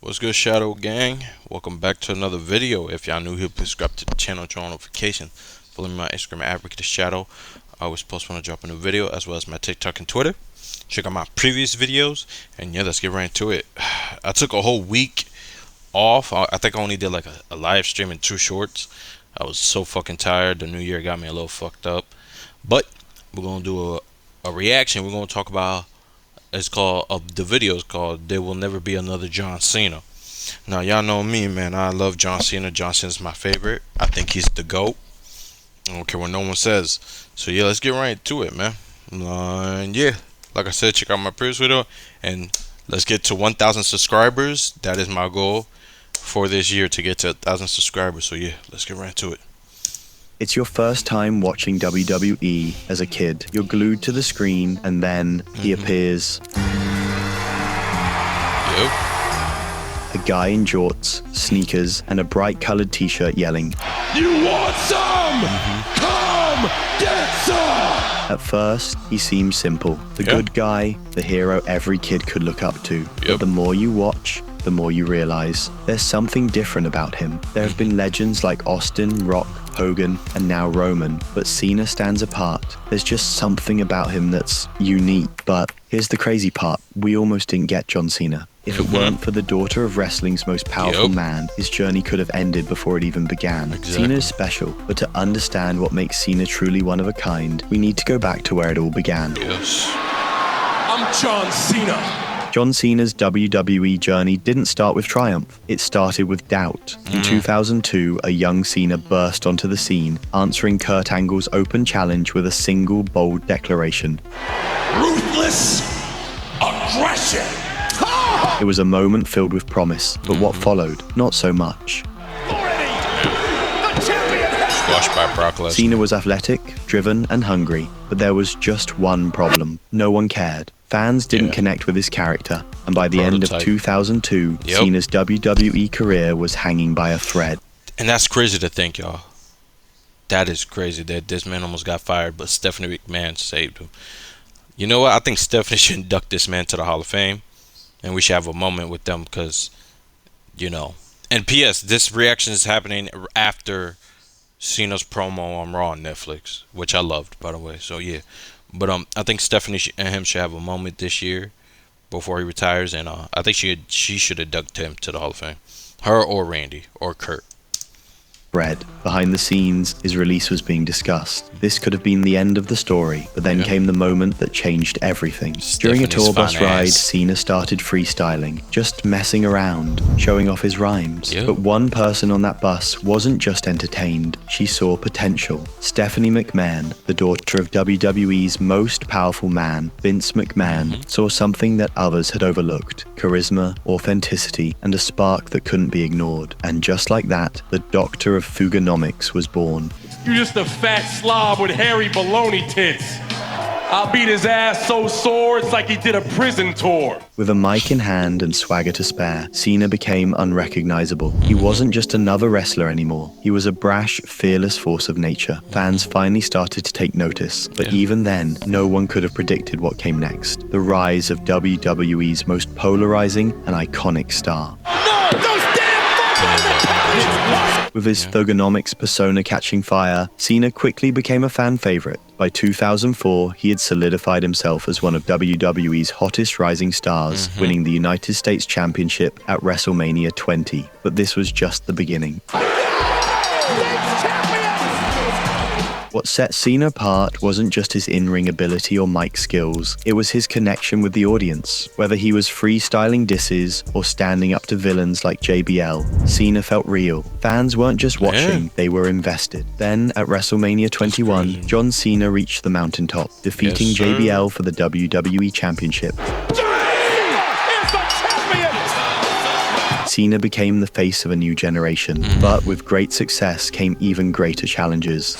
What's good, Shadow Gang? Welcome back to another video. If y'all new here, please subscribe to the channel, turn on notifications. Follow me on my Instagram at Shadow. I always post when I drop a new video, as well as my TikTok and Twitter. Check out my previous videos, and yeah, let's get right into it. I took a whole week off. I think I only did like a live stream and 2 shorts. I was so fucking tired. The new year got me a little fucked up. But we're gonna do a reaction. We're gonna talk about. It's called the video is called "There Will Never Be Another John Cena." Now y'all know me, man. I love John Cena. John Cena's my favorite. I think he's the GOAT. I don't care what no one says. So yeah, let's get right into it, man. And yeah, like I said, check out my previous video, and let's get to 1,000 subscribers. That is my goal for this year, to get to 1,000 subscribers. So yeah, let's get right into it. It's your first time watching WWE as a kid. You're glued to the screen, and then he appears. Yep. A guy in jorts, sneakers, and a bright-colored t-shirt yelling, "You want some? Come get some!" At first, he seems simple. The good guy, the hero every kid could look up to. But the more you watch, the more you realize there's something different about him. There have been legends like Austin, Rock, Hogan, and now Roman, but Cena stands apart. There's just something about him that's unique. But here's the crazy part. We almost didn't get John Cena. If it weren't for the daughter of wrestling's most powerful man, his journey could have ended before it even began. Cena is special, but to understand what makes Cena truly one of a kind, we need to go back to where it all began. Yes. I'm John Cena. John Cena's WWE journey didn't start with triumph. It started with doubt. In 2002, a young Cena burst onto the scene, answering Kurt Angle's open challenge with a single bold declaration. Ruthless aggression. It was a moment filled with promise, but what followed? Not so much. Squashed by Brock Lesnar. Cena was athletic, driven, and hungry, but there was just one problem. No one cared. Fans didn't connect with his character, and by the end of 2002, Cena's WWE career was hanging by a thread. And that's crazy to think, y'all. That is crazy that this man almost got fired, but Stephanie McMahon saved him. You know what? I think Stephanie should induct this man to the Hall of Fame, and we should have a moment with them because, you know. And P.S., this reaction is happening after Cena's promo on Raw on Netflix, which I loved, by the way. So yeah. But I think Stephanie and him should have a moment this year before he retires, and I think she should induct him to the Hall of Fame. Her or Randy or Kurt. Behind the scenes, his release was being discussed. This could have been the end of the story, but then came the moment that changed everything. During a tour bus ride, Cena started freestyling, just messing around, showing off his rhymes. But one person on that bus wasn't just entertained, she saw potential. Stephanie McMahon, the daughter of WWE's most powerful man, Vince McMahon, saw something that others had overlooked: charisma, authenticity, and a spark that couldn't be ignored. And just like that, the doctor of Fugonomics was born. You just a fat slob with hairy baloney tits. I'll beat his ass so sore it's like he did a prison tour. With a mic in hand and swagger to spare, Cena became unrecognizable. He wasn't just another wrestler anymore. He was a brash, fearless force of nature. Fans finally started to take notice, but even then, no one could have predicted what came next. The rise of WWE's most polarizing and iconic star. No, those damn With his Thugonomics persona catching fire, Cena quickly became a fan favorite. By 2004, he had solidified himself as one of WWE's hottest rising stars, winning the United States Championship at WrestleMania 20. But this was just the beginning. What set Cena apart wasn't just his in-ring ability or mic skills, it was his connection with the audience. Whether he was freestyling disses or standing up to villains like JBL, Cena felt real. Fans weren't just watching, they were invested. Then, at WrestleMania 21, John Cena reached the mountaintop, defeating JBL for the WWE Championship. Cena became the face of a new generation, but with great success came even greater challenges.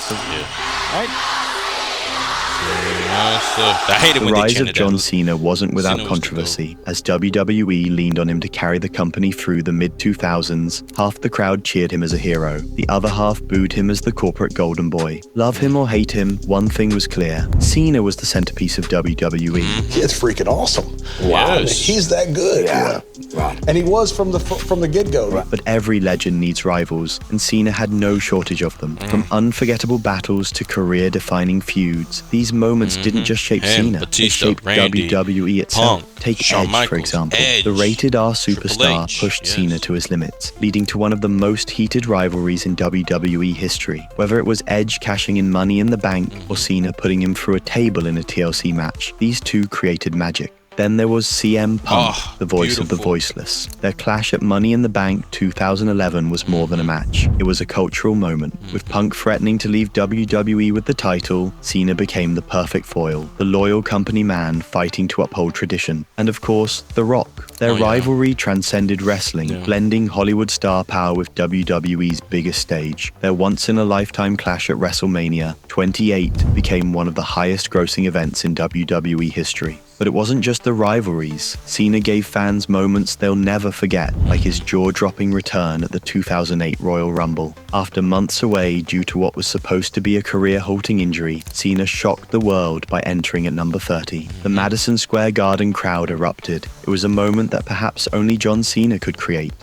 I hate it The when they rise change of it John up. Cena wasn't without Cena was the controversy, as WWE leaned on him to carry the company through the mid-2000s. Half the crowd cheered him as a hero, the other half booed him as the corporate golden boy. Love him or hate him, one thing was clear: Cena was the centerpiece of WWE. He is freaking awesome. Wow. He's that good. Yeah. Right. And he was from the get-go. Right. But every legend needs rivals, and Cena had no shortage of them. From unforgettable battles to career-defining feuds, these moments didn't just shape Cena, Batista, they shaped Randy, WWE itself. Punk, Take Shawn Edge, Michaels, for example. Edge, The rated R Triple superstar H, pushed yes. Cena to his limits, leading to one of the most heated rivalries in WWE history. Whether it was Edge cashing in Money in the Bank or Cena putting him through a table in a TLC match, these two created magic. Then there was CM Punk, the voice of the voiceless. Their clash at Money in the Bank 2011 was more than a match. It was a cultural moment. With Punk threatening to leave WWE with the title, Cena became the perfect foil, the loyal company man fighting to uphold tradition. And of course, The Rock. Their rivalry transcended wrestling, blending Hollywood star power with WWE's biggest stage. Their once-in-a-lifetime clash at WrestleMania 28 became one of the highest-grossing events in WWE history. But it wasn't just the rivalries. Cena gave fans moments they'll never forget, like his jaw-dropping return at the 2008 Royal Rumble. After months away due to what was supposed to be a career-halting injury, Cena shocked the world by entering at number 30. The Madison Square Garden crowd erupted. It was a moment that perhaps only John Cena could create.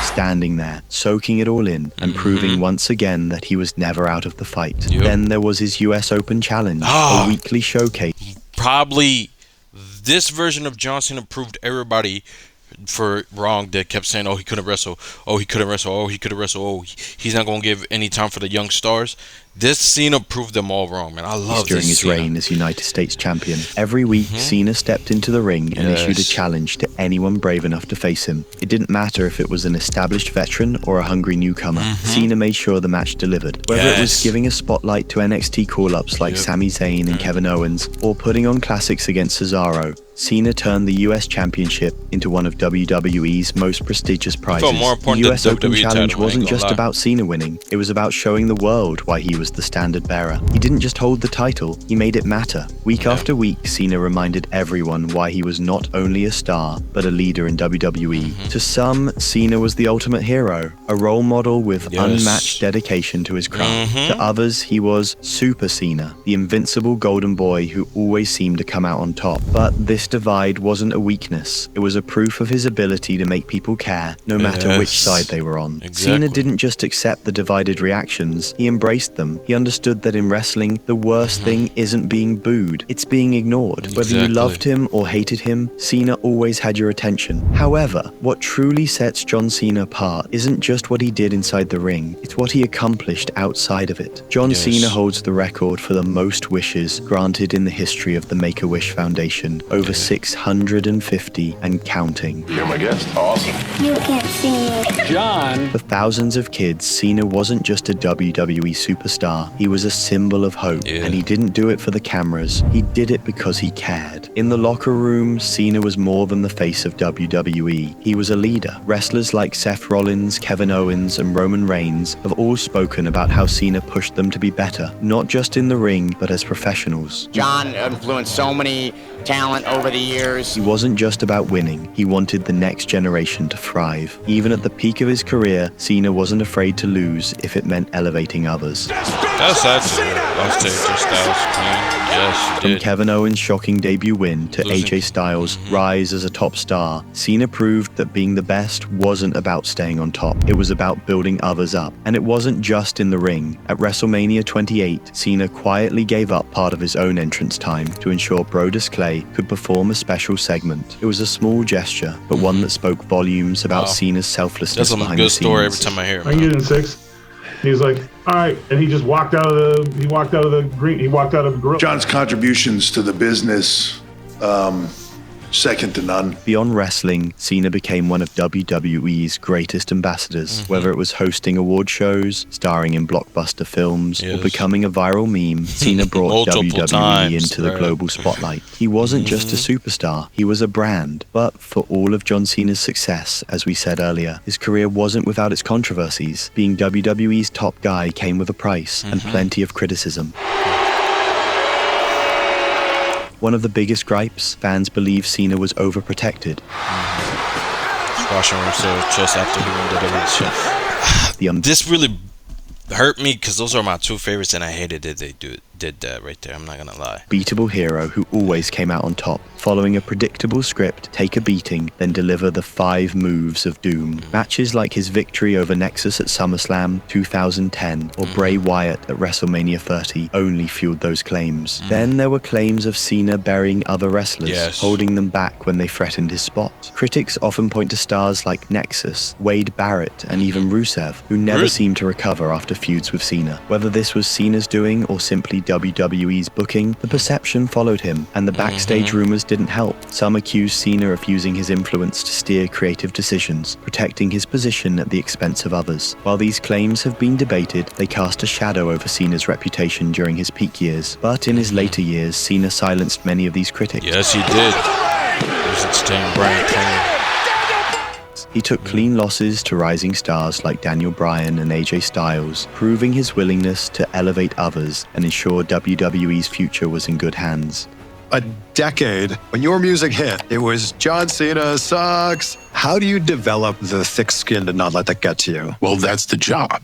Standing there, soaking it all in, and proving once again that he was never out of the fight. Then there was his US Open Challenge, a weekly showcase. Probably this version of John Cena proved everybody for wrong that kept saying, oh, he couldn't wrestle, oh, he couldn't wrestle, oh, he couldn't wrestle, oh, he's not going to give any time for the young stars. This Cena proved them all wrong, man. I love during his reign as United States champion. Every week, Cena stepped into the ring and issued a challenge to anyone brave enough to face him. It didn't matter if it was an established veteran or a hungry newcomer. Cena made sure the match delivered. Whether it was giving a spotlight to NXT call-ups like Sami Zayn and Kevin Owens, or putting on classics against Cesaro, Cena turned the US Championship into one of WWE's most prestigious prizes. The US Open Challenge wasn't just about Cena winning, it was about showing the world why he was the standard bearer. He didn't just hold the title, he made it matter. Week after week, Cena reminded everyone why he was not only a star, but a leader in WWE. To some, Cena was the ultimate hero, a role model with unmatched dedication to his craft. To others, he was Super Cena, the invincible golden boy who always seemed to come out on top. But this divide wasn't a weakness, it was a proof of his ability to make people care, no matter which side they were on. Cena didn't just accept the divided reactions, he embraced them. He understood that in wrestling, the worst thing isn't being booed, it's being ignored. Whether you loved him or hated him, Cena always had your attention. However, what truly sets John Cena apart isn't just what he did inside the ring, it's what he accomplished outside of it. John Cena holds the record for the most wishes granted in the history of the Make-A-Wish Foundation, over 650 and counting. You're my guest. Awesome. You can't see me. John. For thousands of kids, Cena wasn't just a WWE superstar, he was a symbol of hope, and he didn't do it for the cameras, he did it because he cared. In the locker room, Cena was more than the face of WWE, he was a leader. Wrestlers like Seth Rollins, Kevin Owens, and Roman Reigns have all spoken about how Cena pushed them to be better, not just in the ring, but as professionals. John influenced so many talent over the years. He wasn't just about winning, he wanted the next generation to thrive. Even at the peak of his career, Cena wasn't afraid to lose if it meant elevating others. That's actually I'll take your Styles clean. Yes, From Kevin Owens' shocking debut win to AJ Styles' rise as a top star, Cena proved that being the best wasn't about staying on top. It was about building others up. And it wasn't just in the ring. At WrestleMania 28, Cena quietly gave up part of his own entrance time to ensure Brodus Clay could perform a special segment. It was a small gesture, but one that spoke volumes about Cena's selflessness that's a behind good the story every scenes. time I hear it. I can get in 6. He's like, all right, and he just walked out of the green. He walked out of the grill. John's contributions to the business second to none. Beyond wrestling, Cena became one of WWE's greatest ambassadors, whether it was hosting award shows, starring in blockbuster films, or becoming a viral meme. Cena brought WWE into the global spotlight. He wasn't just a superstar, he was a brand. But for all of John Cena's success, as we said earlier, his career wasn't without its controversies. Being WWE's top guy came with a price and plenty of criticism. One of the biggest gripes, fans believe Cena was overprotected. Squashing himself just after he won the This really hurt me because those are my two favorites, and I hated that they did that right there. I'm not gonna lie. Beatable hero who always came out on top, following a predictable script, take a beating, then deliver the 5 moves of doom. Matches like his victory over Nexus at SummerSlam 2010 or Bray Wyatt at WrestleMania 30 only fueled those claims. Then there were claims of Cena burying other wrestlers, holding them back when they threatened his spot. Critics often point to stars like Nexus, Wade Barrett, and even Rusev, who never seemed to recover after feuds with Cena. Whether this was Cena's doing or simply WWE's booking, the perception followed him, and the backstage rumors didn't help. Some accused Cena of using his influence to steer creative decisions, protecting his position at the expense of others. While these claims have been debated, they cast a shadow over Cena's reputation during his peak years. But in his later years, Cena silenced many of these critics. Yes, he did. He was staying brand clean. He took clean losses to rising stars like Daniel Bryan and AJ Styles, proving his willingness to elevate others and ensure WWE's future was in good hands. A decade. When your music hit, it was John Cena sucks. How do you develop the thick skin to not let that get to you? Well, that's the job.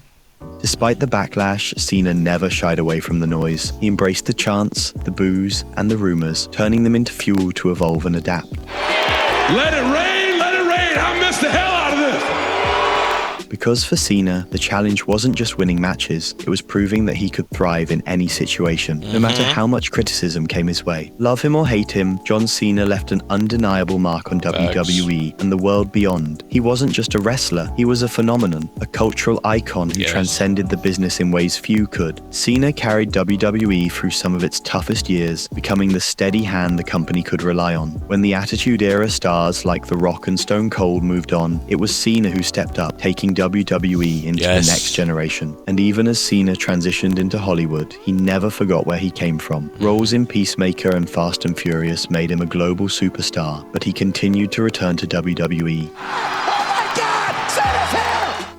Despite the backlash, Cena never shied away from the noise. He embraced the chants, the boos, and the rumors, turning them into fuel to evolve and adapt. Let it rain, let it rain. I missed the hell out of this. Because for Cena, the challenge wasn't just winning matches, it was proving that he could thrive in any situation, no matter how much criticism came his way. Love him or hate him, John Cena left an undeniable mark on WWE and the world beyond. He wasn't just a wrestler, he was a phenomenon, a cultural icon who transcended the business in ways few could. Cena carried WWE through some of its toughest years, becoming the steady hand the company could rely on. When the Attitude Era stars like The Rock and Stone Cold moved on, it was Cena who stepped up, taking WWE into the next generation. And even as Cena transitioned into Hollywood, he never forgot where he came from. Roles in Peacemaker and Fast and Furious made him a global superstar, but he continued to return to WWE.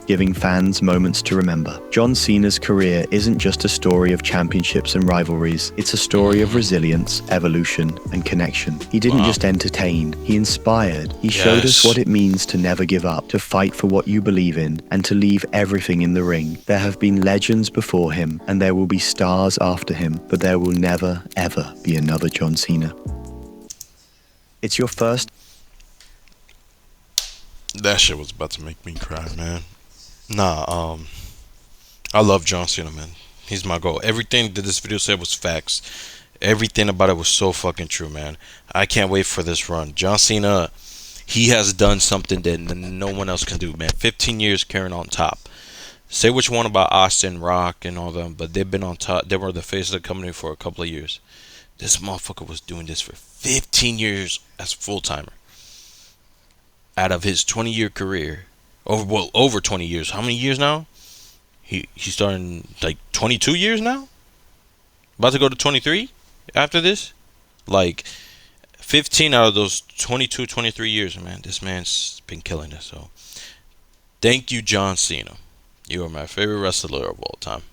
Giving fans moments to remember. John Cena's career isn't just a story of championships and rivalries, it's a story of resilience, evolution, and connection. He didn't just entertain, he inspired. He showed us what it means to never give up, to fight for what you believe in, and to leave everything in the ring. There have been legends before him, and there will be stars after him, but there will never, ever be another John Cena. It's your first... That shit was about to make me cry, man. Nah, I love John Cena, man. He's my goal. Everything that this video said was facts. Everything about it was so fucking true, man. I can't wait for this run. John Cena, he has done something that no one else can do, man. 15 years carrying on top. Say what you want about Austin, Rock, and all them, but they've been on top. They were the face of the company for a couple of years. This motherfucker was doing this for 15 years as a full-timer. Out of his 20-year career. Over 20 years. How many years now? He's starting like 22 years now? About to go to 23 after this? Like 15 out of those 22, 23 years, man. This man's been killing it. So thank you, John Cena. You are my favorite wrestler of all time.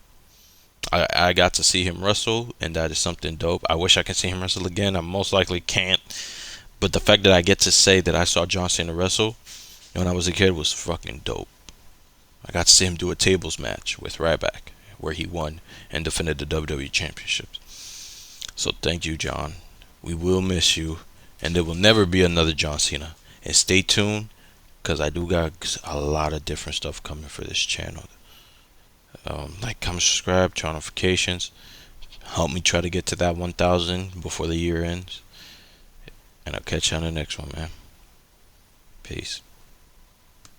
I got to see him wrestle, and that is something dope. I wish I could see him wrestle again. I most likely can't. But the fact that I get to say that I saw John Cena wrestle when I was a kid was fucking dope. I got to see him do a tables match with Ryback, where he won and defended the WWE Championships. So thank you, John. We will miss you, and there will never be another John Cena. And stay tuned, because I do got a lot of different stuff coming for this channel. Like, comment, subscribe, turn on notifications. Help me try to get to that 1,000 before the year ends. And I'll catch you on the next one, man. Peace.